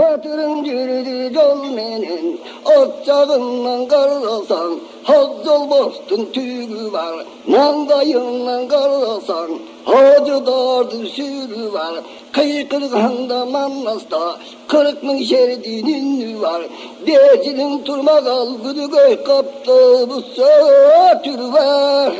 Batırın yürüdü yol menen, ocağından karlasan, Hazzol bostun tüyü var, mangayından karlasan, Hacı dardı sürü var, kıykırganda manasta, 40.000 şeridinin var. Becinin turma kalgıdı göy kaptı bu sötür var.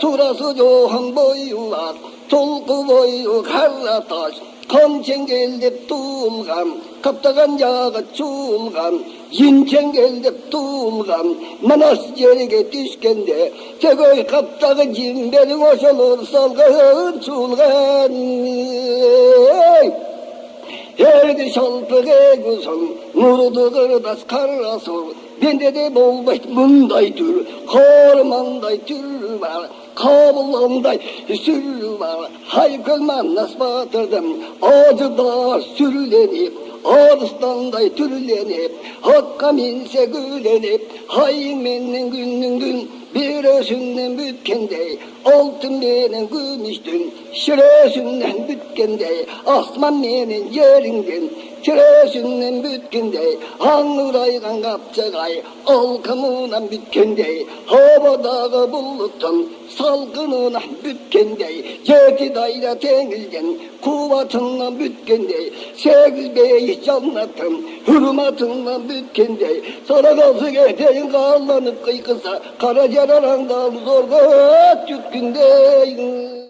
Turası yoğun boyu var, tulku boyu karla taş. Kan çengeldep tuğulgan, kaptagan yağı çuğulgan, yin çengeldep tuğulgan, manas yerige düşkende, tegoy kaptağı cimberin oşalır salgın çuğulgan. Erdi şalpık egusun, nurdu gırdas karasur, bende de bolbayt bunday tür, kormanday tür var. Kabullanday sürü var, haykılman nas batırdım, acıda sürülenip, Ağrıstanday türlenip, hakka minse gülenip, hayin mennen günün gün, bir özünden bütkendey, altın menen gümüştün, şiresünden bütkendey, asman menen yerinden, çiresünden bütkendey, anuraygan kapçagay, alkımınan bütkendey, havadağı bulutun, salgınına bütkendey, yedi dayra tengilden, kuvatından bütkendey, sekiz beyi cannatın, hürmatından bütkendey, sonra gazı geteyin kallanıp kıykısa, kara cararandan zor göt yükkündey.